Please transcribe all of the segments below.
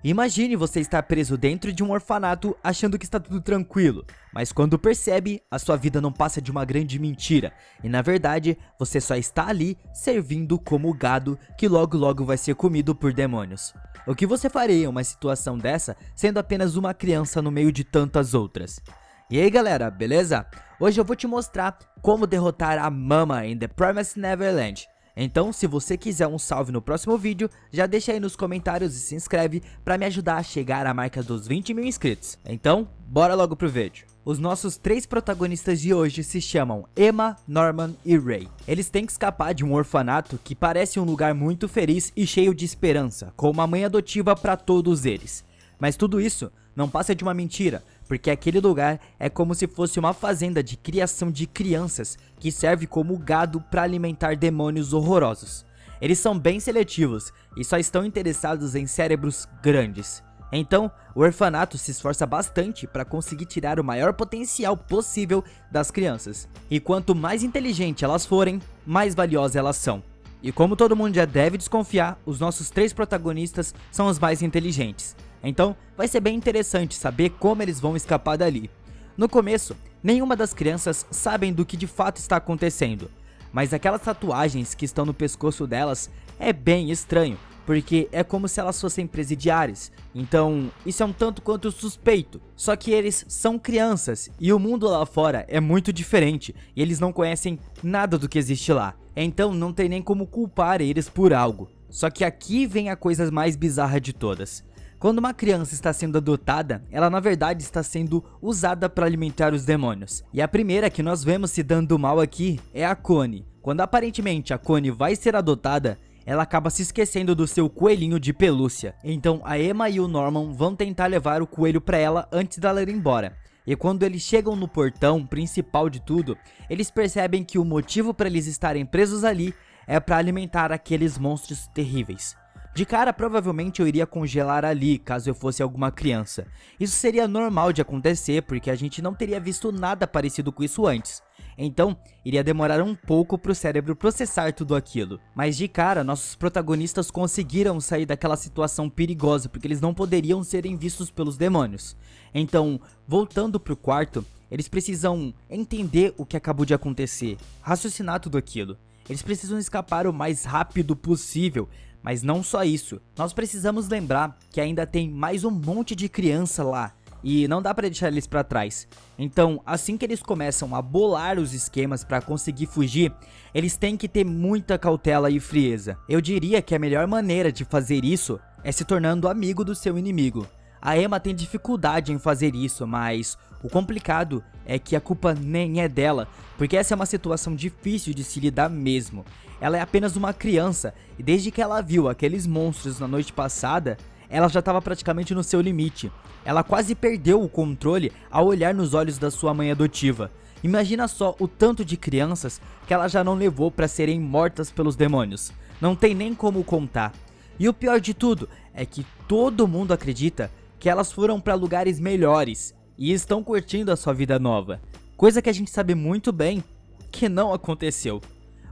Imagine você estar preso dentro de um orfanato achando que está tudo tranquilo, mas quando percebe, a sua vida não passa de uma grande mentira e na verdade você só está ali servindo como gado que logo logo vai ser comido por demônios. O que você faria em uma situação dessa sendo apenas uma criança no meio de tantas outras? E aí galera, beleza? Hoje eu vou te mostrar como derrotar a Mama em The Promised Neverland. Então, se você quiser um salve no próximo vídeo, já deixa aí nos comentários e se inscreve para me ajudar a chegar à marca dos 20 mil inscritos. Então, bora logo pro vídeo. Os nossos três protagonistas de hoje se chamam Emma, Norman e Ray. Eles têm que escapar de um orfanato que parece um lugar muito feliz e cheio de esperança, com uma mãe adotiva para todos eles. Mas tudo isso não passa de uma mentira, porque aquele lugar é como se fosse uma fazenda de criação de crianças que serve como gado para alimentar demônios horrorosos. Eles são bem seletivos e só estão interessados em cérebros grandes. Então, o orfanato se esforça bastante para conseguir tirar o maior potencial possível das crianças. E quanto mais inteligente elas forem, mais valiosas elas são. E como todo mundo já deve desconfiar, os nossos três protagonistas são os mais inteligentes. Então, vai ser bem interessante saber como eles vão escapar dali. No começo, nenhuma das crianças sabem do que de fato está acontecendo, mas aquelas tatuagens que estão no pescoço delas é bem estranho, porque é como se elas fossem presidiárias, então isso é um tanto quanto suspeito. Só que eles são crianças e o mundo lá fora é muito diferente e eles não conhecem nada do que existe lá, então não tem nem como culpar eles por algo. Só que aqui vem a coisa mais bizarra de todas. Quando uma criança está sendo adotada, ela na verdade está sendo usada para alimentar os demônios. E a primeira que nós vemos se dando mal aqui é a Connie. Quando aparentemente a Connie vai ser adotada, ela acaba se esquecendo do seu coelhinho de pelúcia. Então a Emma e o Norman vão tentar levar o coelho para ela antes dela ir embora. E quando eles chegam no portão principal de tudo, eles percebem que o motivo para eles estarem presos ali é para alimentar aqueles monstros terríveis. De cara, provavelmente eu iria congelar ali, caso eu fosse alguma criança. Isso seria normal de acontecer, porque a gente não teria visto nada parecido com isso antes. Então, iria demorar um pouco para o cérebro processar tudo aquilo. Mas de cara, nossos protagonistas conseguiram sair daquela situação perigosa, porque eles não poderiam serem vistos pelos demônios. Então, voltando pro quarto, eles precisam entender o que acabou de acontecer, raciocinar tudo aquilo. Eles precisam escapar o mais rápido possível. Mas não só isso, nós precisamos lembrar que ainda tem mais um monte de criança lá e não dá pra deixar eles pra trás. Então, assim que eles começam a bolar os esquemas pra conseguir fugir, eles têm que ter muita cautela e frieza. Eu diria que a melhor maneira de fazer isso é se tornando amigo do seu inimigo. A Emma tem dificuldade em fazer isso, mas o complicado é que a culpa nem é dela, porque essa é uma situação difícil de se lidar mesmo. Ela é apenas uma criança e desde que ela viu aqueles monstros na noite passada, ela já estava praticamente no seu limite. Ela quase perdeu o controle ao olhar nos olhos da sua mãe adotiva. Imagina só o tanto de crianças que ela já não levou para serem mortas pelos demônios. Não tem nem como contar. E o pior de tudo é que todo mundo acredita que elas foram para lugares melhores e estão curtindo a sua vida nova. Coisa que a gente sabe muito bem que não aconteceu.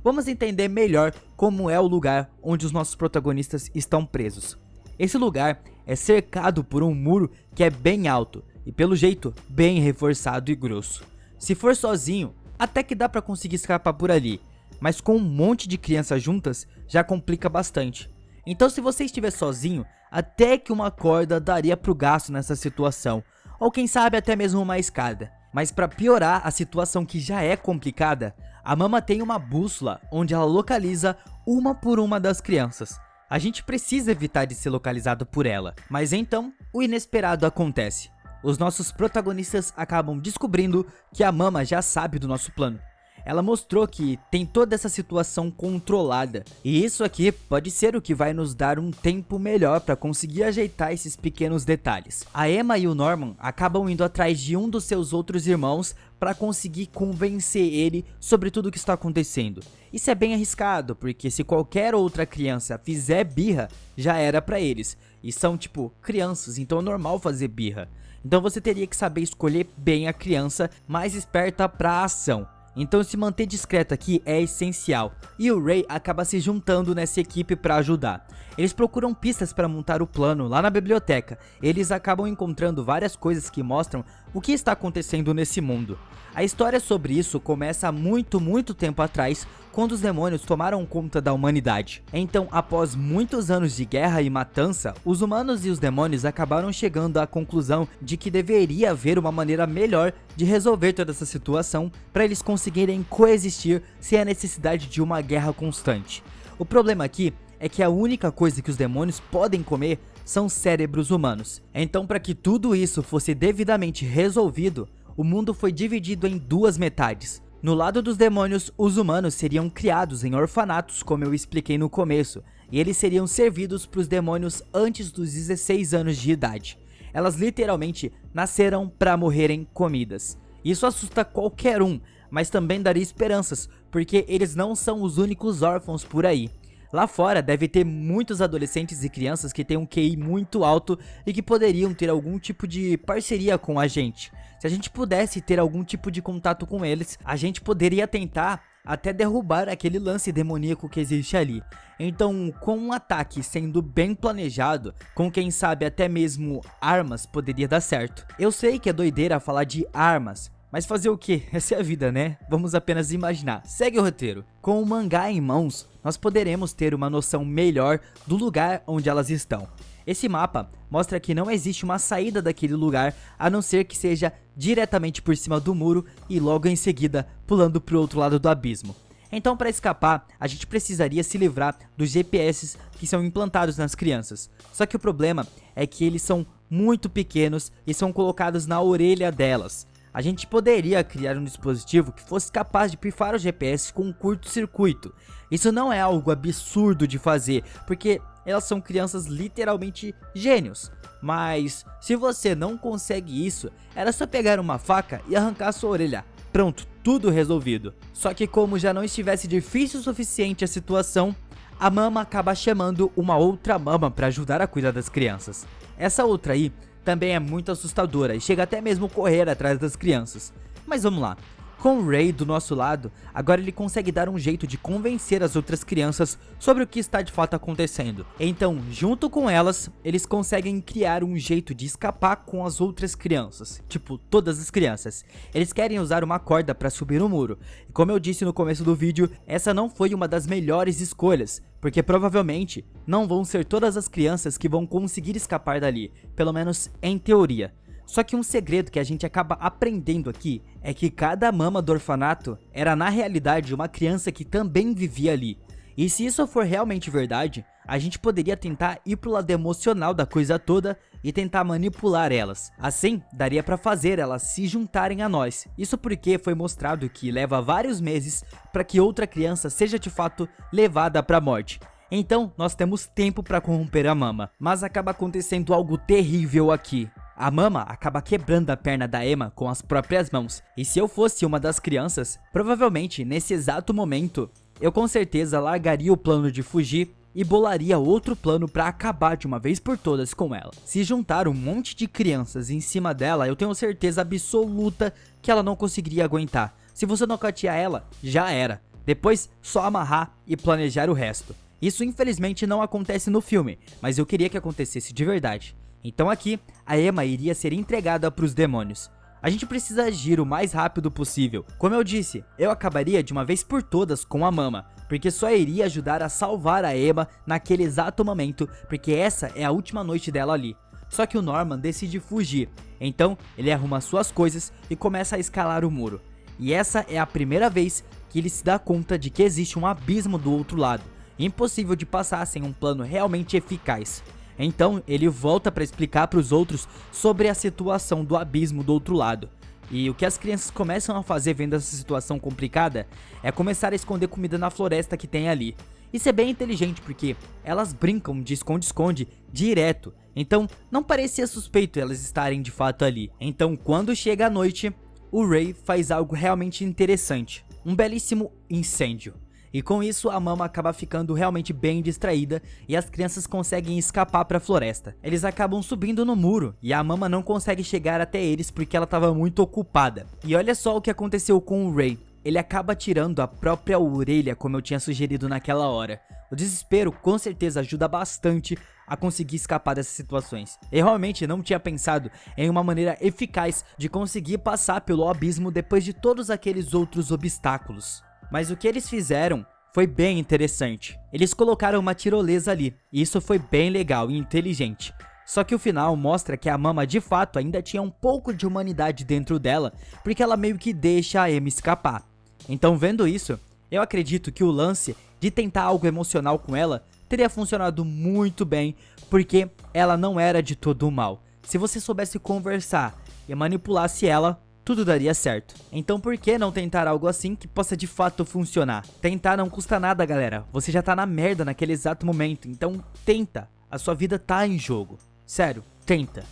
Vamos entender melhor como é o lugar onde os nossos protagonistas estão presos. Esse lugar é cercado por um muro que é bem alto e pelo jeito bem reforçado e grosso. Se for sozinho, até que dá pra conseguir escapar por ali, mas com um monte de crianças juntas já complica bastante. Então se você estiver sozinho, até que uma corda daria pro gasto nessa situação, ou quem sabe até mesmo uma escada. Mas para piorar a situação que já é complicada, a Mama tem uma bússola onde ela localiza uma por uma das crianças. A gente precisa evitar de ser localizado por ela, mas então o inesperado acontece. Os nossos protagonistas acabam descobrindo que a Mama já sabe do nosso plano. Ela mostrou que tem toda essa situação controlada, e isso aqui pode ser o que vai nos dar um tempo melhor para conseguir ajeitar esses pequenos detalhes. A Emma e o Norman acabam indo atrás de um dos seus outros irmãos para conseguir convencer ele sobre tudo o que está acontecendo. Isso é bem arriscado, porque se qualquer outra criança fizer birra, já era para eles, e são tipo crianças, então é normal fazer birra. Então você teria que saber escolher bem a criança mais esperta para a ação. Então se manter discreto aqui é essencial, e o Ray acaba se juntando nessa equipe para ajudar. Eles procuram pistas para montar o plano lá na biblioteca, eles acabam encontrando várias coisas que mostram o que está acontecendo nesse mundo. A história sobre isso começa há muito tempo atrás, quando os demônios tomaram conta da humanidade. Então, após muitos anos de guerra e matança, os humanos e os demônios acabaram chegando à conclusão de que deveria haver uma maneira melhor de resolver toda essa situação para eles conseguirem coexistir sem a necessidade de uma guerra constante. O problema aqui é que a única coisa que os demônios podem comer são cérebros humanos. Então, para que tudo isso fosse devidamente resolvido, o mundo foi dividido em duas metades. No lado dos demônios, os humanos seriam criados em orfanatos, como eu expliquei no começo, e eles seriam servidos para os demônios antes dos 16 anos de idade. Elas literalmente nasceram para morrerem comidas. Isso assusta qualquer um, mas também daria esperanças, porque eles não são os únicos órfãos por aí. Lá fora deve ter muitos adolescentes e crianças que têm um QI muito alto e que poderiam ter algum tipo de parceria com a gente. Se a gente pudesse ter algum tipo de contato com eles, a gente poderia tentar até derrubar aquele lance demoníaco que existe ali. Então, com um ataque sendo bem planejado, com quem sabe até mesmo armas, poderia dar certo. Eu sei que é doideira falar de armas, mas fazer o que? Essa é a vida, né? Vamos apenas imaginar. Segue o roteiro. Com o mangá em mãos, nós poderemos ter uma noção melhor do lugar onde elas estão. Esse mapa mostra que não existe uma saída daquele lugar, a não ser que seja diretamente por cima do muro e logo em seguida pulando para o outro lado do abismo. Então, para escapar, a gente precisaria se livrar dos GPS que são implantados nas crianças. Só que o problema é que eles são muito pequenos e são colocados na orelha delas. A gente poderia criar um dispositivo que fosse capaz de pifar o GPS com um curto-circuito. Isso não é algo absurdo de fazer, porque elas são crianças literalmente gênios. Mas se você não consegue isso, era só pegar uma faca e arrancar a sua orelha. Pronto, tudo resolvido. Só que como já não estivesse difícil o suficiente a situação, a mama acaba chamando uma outra mama para ajudar a cuidar das crianças. Essa outra aí também é muito assustadora e chega até mesmo correr atrás das crianças. Mas vamos lá. Com o Ray do nosso lado, agora ele consegue dar um jeito de convencer as outras crianças sobre o que está de fato acontecendo. Então, junto com elas, eles conseguem criar um jeito de escapar com as outras crianças. Tipo, todas as crianças. Eles querem usar uma corda para subir o muro. E como eu disse no começo do vídeo, essa não foi uma das melhores escolhas, porque provavelmente não vão ser todas as crianças que vão conseguir escapar dali, pelo menos em teoria. Só que um segredo que a gente acaba aprendendo aqui é que cada mama do orfanato era na realidade uma criança que também vivia ali. E se isso for realmente verdade, a gente poderia tentar ir pro lado emocional da coisa toda e tentar manipular elas. Assim, daria pra fazer elas se juntarem a nós. Isso porque foi mostrado que leva vários meses para que outra criança seja de fato levada pra morte. Então, nós temos tempo para corromper a mama. Mas acaba acontecendo algo terrível aqui. A mama acaba quebrando a perna da Emma com as próprias mãos. E se eu fosse uma das crianças, provavelmente nesse exato momento, eu com certeza largaria o plano de fugir e bolaria outro plano para acabar de uma vez por todas com ela. Se juntar um monte de crianças em cima dela, eu tenho certeza absoluta que ela não conseguiria aguentar. Se você nocautear ela, já era. Depois, só amarrar e planejar o resto. Isso infelizmente não acontece no filme, mas eu queria que acontecesse de verdade. Então aqui, a Emma iria ser entregada para os demônios. A gente precisa agir o mais rápido possível. Como eu disse, eu acabaria de uma vez por todas com a mama, porque só iria ajudar a salvar a Emma naquele exato momento, porque essa é a última noite dela ali. Só que o Norman decide fugir, então ele arruma suas coisas e começa a escalar o muro. E essa é a primeira vez que ele se dá conta de que existe um abismo do outro lado, impossível de passar sem um plano realmente eficaz. Então ele volta para explicar para os outros sobre a situação do abismo do outro lado. E o que as crianças começam a fazer vendo essa situação complicada é começar a esconder comida na floresta que tem ali. Isso é bem inteligente porque elas brincam de esconde-esconde direto, então não parecia suspeito elas estarem de fato ali. Então quando chega a noite, o Ray faz algo realmente interessante, um belíssimo incêndio. E com isso a mama acaba ficando realmente bem distraída e as crianças conseguem escapar para a floresta. Eles acabam subindo no muro e a mama não consegue chegar até eles porque ela estava muito ocupada. E olha só o que aconteceu com o Ray. ele acaba tirando a própria orelha, como eu tinha sugerido naquela hora. O desespero com certeza ajuda bastante a conseguir escapar dessas situações. Eu realmente não tinha pensado em uma maneira eficaz de conseguir passar pelo abismo depois de todos aqueles outros obstáculos. Mas o que eles fizeram foi bem interessante. Eles colocaram uma tirolesa ali, e isso foi bem legal e inteligente. Só que o final mostra que a Mama de fato ainda tinha um pouco de humanidade dentro dela, porque ela meio que deixa a Emma escapar. Então, vendo isso, eu acredito que o lance de tentar algo emocional com ela teria funcionado muito bem, porque ela não era de todo mal. Se você soubesse conversar e manipulasse ela, tudo daria certo. Então por que não tentar algo assim que possa de fato funcionar? Tentar não custa nada, galera. Você já tá na merda naquele exato momento, então tenta. A sua vida tá em jogo. Sério, tenta.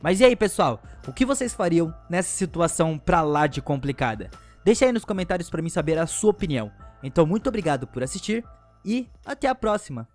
Mas e aí, pessoal? O que vocês fariam nessa situação pra lá de complicada? Deixa aí nos comentários pra mim saber a sua opinião. Então muito obrigado por assistir e até a próxima.